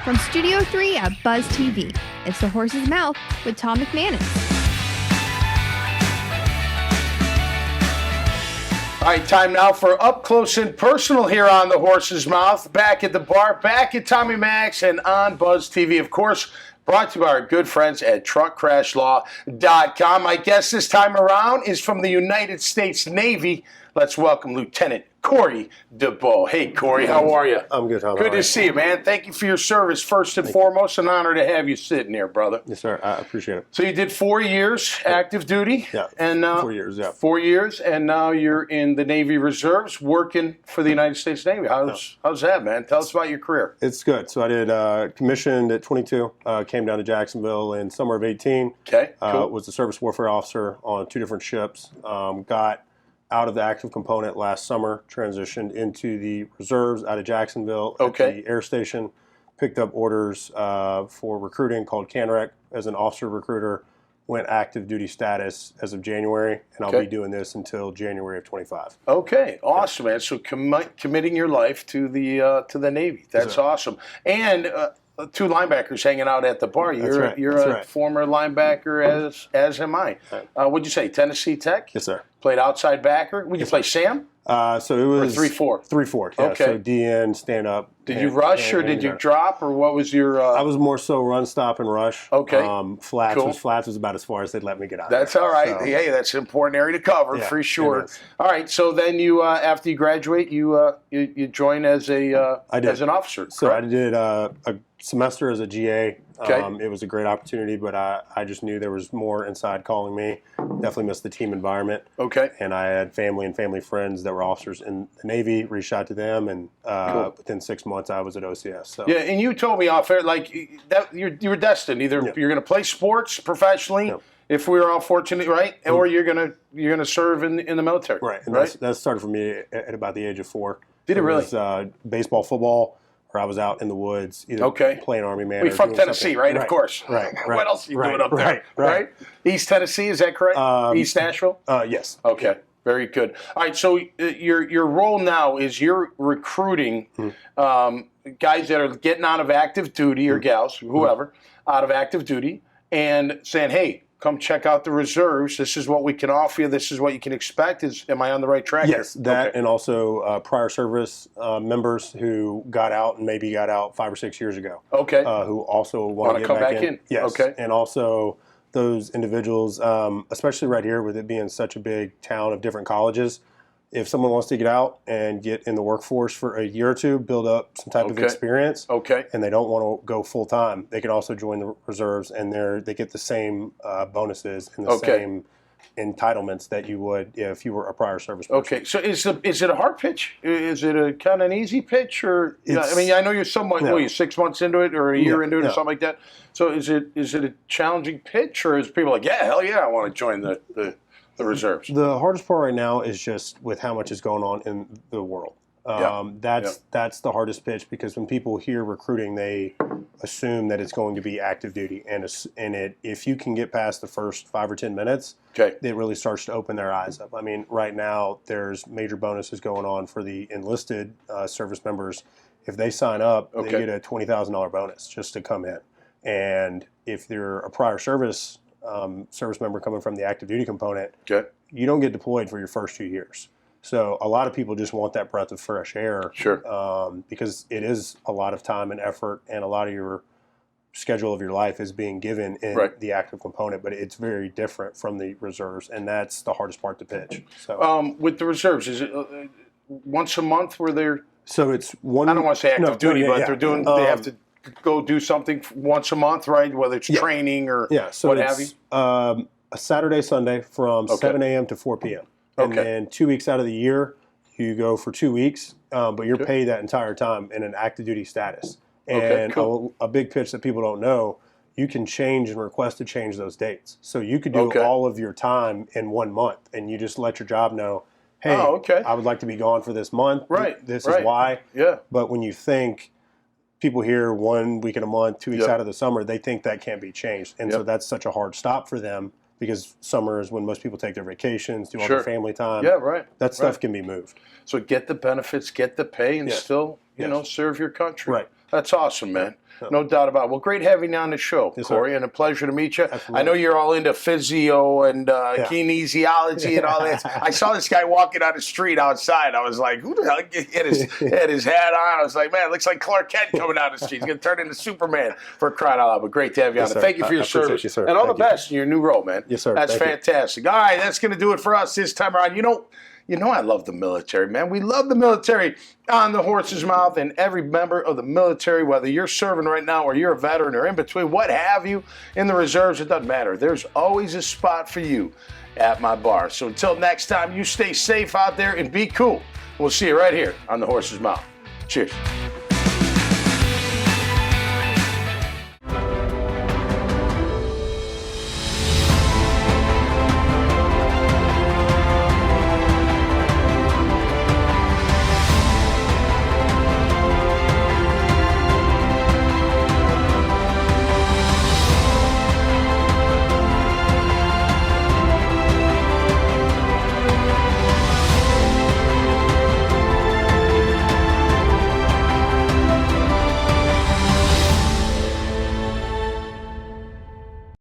From Studio 3 at Buzz TV, it's The Horse's Mouth with Tom McManus. All right, time now for Up Close and Personal here on The Horse's Mouth. Back at the bar, back at Tommy Max and on Buzz TV. Of course, brought to you by our good friends at TruckCrashLaw.com. My guest this time around is from the United States Navy. Let's welcome Lieutenant Corey DeBoe. Hey, Corey, how are you? I'm good. Good to see you, man. Thank you for your service, first and foremost. An honor to have you sitting here, brother. Yes, sir. I appreciate it. So you did 4 years active duty? Yeah, and 4 years, yeah. 4 years, and now you're in the Navy Reserves working for the United States Navy. How's that, man? Tell us about your career. It's good. So I did commissioned at 22, came down to Jacksonville in summer of 18. Okay, cool. Was a service warfare officer on 2 different ships. Got out of the active component last summer, transitioned into the reserves out of Jacksonville at the air station, picked up orders for recruiting called CANREC as an officer recruiter, went active duty status as of January, and I'll be doing this until January of 25. Okay, awesome, man. So committing your life to the Navy. That's awesome. And 2 linebackers hanging out at the bar. You're a former linebacker, as am I. Right. What'd you say, Tennessee Tech? Yes, sir. Played outside backer. Would you play Sam? So it was 3-4. 3-4. Yeah. Okay. So DN, stand up. Did you rush or did you drop, or what was your? I was more so run, stop, and rush. Okay. Flats was about as far as they'd let me get out. That's all right. So, hey, that's an important area to cover for sure. All right. So then you, after you graduate, you join as an officer. So I did a semester as a GA. Okay. It was a great opportunity, but I just knew there was more inside calling me. Definitely missed the team environment. Okay. And I had family friends that were officers in the Navy. Reached out to them, and within 6 months, I was at OCS. So. Yeah, and you told me off air like that you were destined. Either you're going to play sports professionally, if we were all fortunate, right, or you're gonna serve in the military. Right. And that started for me at about the age of 4. Did it really? It was baseball, football. Or I was out in the woods, either playing Army man. We're from Tennessee, right? Of course. Right. What else are you doing up there? Right. East Tennessee, is that correct? East Nashville? Yes. Okay. Very good. All right. So your role now is you're recruiting guys that are getting out of active duty or gals, whoever, out of active duty, and saying, "Hey, come check out the reserves. This is what we can offer you. This is what you can expect." Am I on the right track? Yes, that and also prior service members who got out and maybe got out 5 or 6 years ago. Okay. Who also want to come back in. Yes. Okay. And also those individuals, especially right here with it being such a big town of different colleges, if someone wants to get out and get in the workforce for a year or two, build up some type of experience, and they don't want to go full time, they can also join the reserves, and they get the same bonuses and the same entitlements that you would if you were a prior service person. Okay, so is it a hard pitch? Is it a kind of an easy pitch, or I mean, I know you're somewhat you're 6 months into it or a year into it or something like that. So is it a challenging pitch, or is people like, yeah, hell yeah, I want to join the reserves? The hardest part right now is just with how much is going on in the world. That's the hardest pitch, because when people hear recruiting, they assume that it's going to be active duty, and if you can get past the first 5 or 10 minutes, it really starts to open their eyes up. I mean, right now there's major bonuses going on for the enlisted service members. If they sign up, they get a $20,000 bonus just to come in, and if they're a prior service member coming from the active duty component, you don't get deployed for your first 2 years. So a lot of people just want that breath of fresh air, because it is a lot of time and effort, and a lot of your schedule of your life is being given in the active component, but it's very different from the reserves, and that's the hardest part to pitch. So with the reserves, is it once a month where they're? So it's one. I don't want to say active duty, but they're doing. They have to go do something once a month, right? Whether it's training or what have you. A Saturday, Sunday from 7 a.m. to 4 p.m. And then 2 weeks out of the year, you go for 2 weeks, but you're paid that entire time in an active duty status. And a big pitch that people don't know, you can change and request to change those dates. So you could do all of your time in 1 month, and you just let your job know, hey, I would like to be gone for this month. This is why. But when you think people hear 1 week in a month, 2 weeks out of the summer, they think that can't be changed. And so that's such a hard stop for them, because summer is when most people take their vacations, do all their family time. That stuff can be moved. So get the benefits, get the pay, and still, you know, serve your country. That's awesome, man. No doubt about it. Well, great having you on the show, Yes, Corey, sir. and a pleasure to meet you. Absolutely. I know you're all into physio and kinesiology and all that. I saw this guy walking on the street outside. I was like, who the hell had his hat on? I was like, man, it looks like Clark Kent coming down the street. He's going to turn into Superman for crying out loud. But great to have you on. Yes, sir. Thank you for your service. You, sir. And all Thank the you. best in your new role, man. Yes, sir. That's Thank fantastic. All right, that's going to do it for us this time around. You know I love the military, man. We love the military on the Horse's Mouth, and every member of the military, whether you're serving right now or you're a veteran or in between, what have you, in the reserves, it doesn't matter. There's always a spot for you at my bar. So until next time, you stay safe out there and be cool. We'll see you right here on the Horse's Mouth. Cheers.